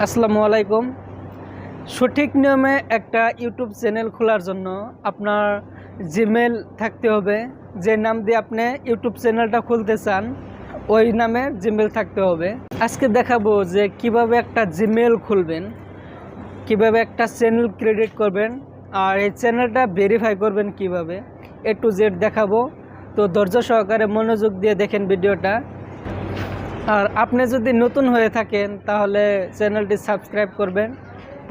আসসালামু আলাইকুম। সঠিক নিয়মে একটা ইউটিউব চ্যানেল খোলার জন্য আপনার জিমেল থাকতে হবে। যে নাম দিয়ে আপনি ইউটিউব চ্যানেলটা খুলতে চান ওই নামে জিমেল থাকতে হবে। আজকে দেখাবো যে কিভাবে একটা জিমেল খুলবেন, কিভাবে একটা চ্যানেল ক্রিয়েট করবেন, আর এই চ্যানেলটা ভেরিফাই করবেন কিভাবে, A to Z দেখাবো। তো ধৈর্য সহকারে মনোযোগ দিয়ে দেখেন ভিডিওটা। আর আপনি যদি নতুন হয়ে থাকেন তাহলে চ্যানেলটি সাবস্ক্রাইব করবেন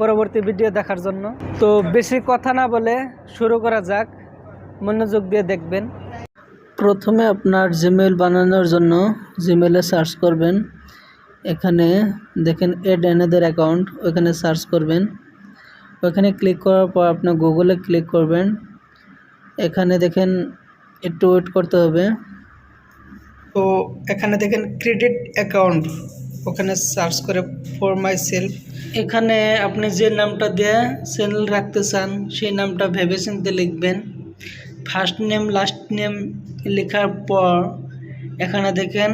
পরবর্তী ভিডিও দেখার জন্য। তো বেশি কথা না বলে শুরু করা যাক, মনোযোগ দিয়ে দেখবেন। প্রথমে আপনার জিমেল বানানোর জন্য জিমেলে সার্চ করবেন। এখানে দেখেন এড অ্যানাদার অ্যাকাউন্ট, ওখানে সার্চ করবেন। ওখানে ক্লিক করার পর আপনি গুগলে ক্লিক করবেন। এখানে দেখেন একটু ওয়েট করতে হবে। তো এখানে দেখেন ক্রেডিট অ্যাকাউন্ট, ওখানে সার্চ করে ফর মাই সেলফ। এখানে আপনি যে নামটা দিয়ে চ্যানেল রাখতে চান সেই নামটা ভেবেচিন্তে লিখবেন। ফার্স্ট নেম লাস্ট নেম লেখার পর এখানে দেখেন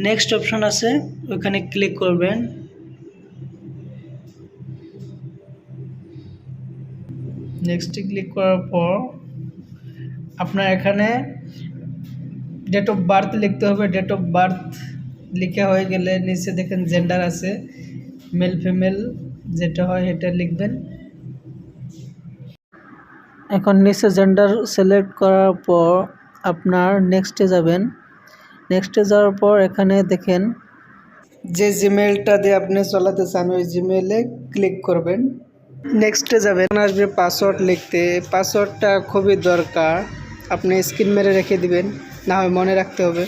নেক্সট অপশন আছে, ওখানে ক্লিক করবেন। নেক্সটে ক্লিক করার পর আপনার এখানে ডেট অফ বার্থ লিখতে হবে। ডেট অফ বার্থ লেখা হয়ে গেলে নিচে দেখেন জেন্ডার আছে, মেল ফিমেল যেটা হয় এটা লিখবেন। এখন নিচে জেন্ডার সিলেক্ট করার পর আপনার নেক্সটে যাবেন। নেক্সটে যাওয়ার পর এখানে দেখেন যে জিমেলটা দিয়ে আপনি চালাতে চান ওই জিমেলে ক্লিক করবেন। নেক্সটে যাবেন, আসবে পাসওয়ার্ড লিখতে। পাসওয়ার্ডটা খুবই দরকার, আপনি স্ক্রিন মেরে রেখে দিবেন, না হয় মনে রাখতে হবে।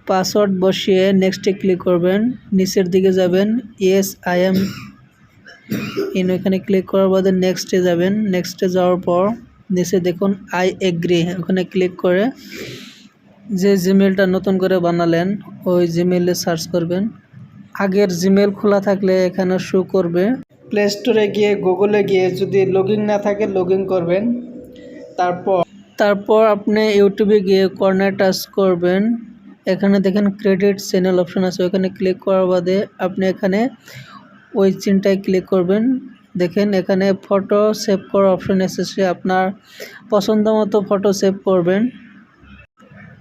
পাসওয়ার্ড বসিয়ে নেক্সটে ক্লিক করবেন। নিচের দিকে যাবেন, ইয়েস আই এম ইন, ওখানে ক্লিক করার বাদে নেক্সটে যাবেন। নেক্সটে যাওয়ার পর নিচে দেখুন আই এগ্রি, ওখানে ক্লিক করে যে জিমেলটা নতুন করে বানালেন ওই জিমেলে সার্চ করবেন। আগের জিমেল খোলা থাকলে এখানে শো করবে। প্লে স্টোরে গিয়ে গুগলে গিয়ে যদি লগইন না থাকে লগইন করবেন। তারপর আপনি ইউটিউবে গিয়ে কর্নার টাচ করবেন। এখানে দেখেন ক্রেডিট চ্যানেল অপশন আছে, ওখানে ক্লিক করার বাদে আপনি এখানে ওই চিনটায় ক্লিক করবেন। দেখেন এখানে ফটো সেভ করার অপশন এসেছে, আপনার পছন্দ মতো ফটো সেভ করবেন।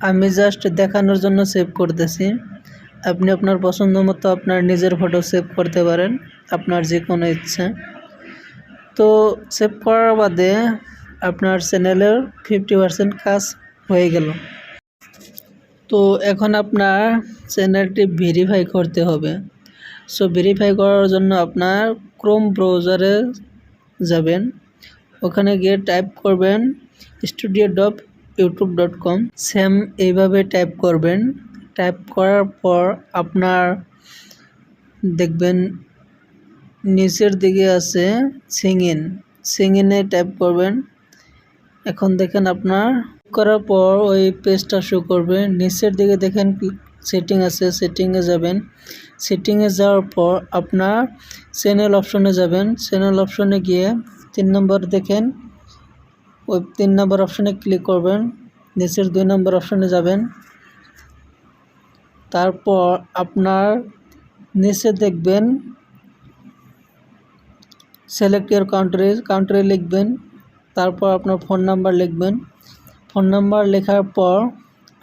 আমি জাস্ট দেখানোর জন্য সেভ করতেছি। আপনি আপনার পছন্দ মতো আপনার নিজের ফটো সেভ করতে পারেন, আপনার যে কোনো ইচ্ছা। তো সেভ করার বাদে আপনার চ্যানেলের 50% কাজ হয়ে গেল। তো এখন আপনার চ্যানেলটি ভেরিফাই করতে হবে। সো ভেরিফাই করার জন্য আপনার ক্রোম ব্রাউজারে যাবেন। ওখানে গিয়ে টাইপ করবেন studio.youtube.com, সেম এইভাবে টাইপ করবেন। টাইপ করার পর আপনার দেখবেন নিচের দিকে আছে সিঙ্গিনে টাইপ করবেন। এখন দেখেন আপনার করার পর ওই পেজটা শো করবে। নিচের দিকে দেখেন সেটিং আছে, সেটিংয়ে যাবেন। সেটিংয়ে যাওয়ার পর আপনার চ্যানেল অপশনে যাবেন। চ্যানেল অপশনে গিয়ে 3 নম্বর দেখেন, ওই 3 নম্বর অপশনে ক্লিক করবেন। নিচের 2 নম্বর অপশনে যাবেন। তারপর আপনার নিচে দেখবেন সিলেক্ট ইউর কান্ট্রি লিখবেন। তারপর আপনার ফোন নাম্বার লিখবেন। ফোন নাম্বার লেখার পর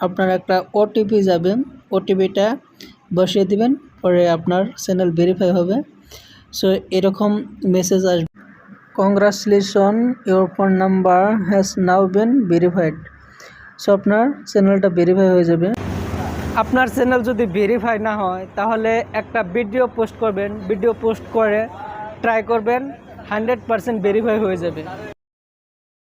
আপনার একটা ওটিপি যাবে, ওটিপিটা বসিয়ে দিবেন, পরে আপনার চ্যানেল ভেরিফাই হবে। সো এরকম মেসেজ আসবে, congratulation your phone number has now bin verified. So আপনার চ্যানেলটা ভেরিফাই হয়ে যাবে। আপনার চ্যানেল যদি ভেরিফাই না হয় তাহলে একটা ভিডিও পোস্ট করবেন, ভিডিও পোস্ট করে ট্রাই করবেন, 100% ভেরিফাই হয়ে যাবে।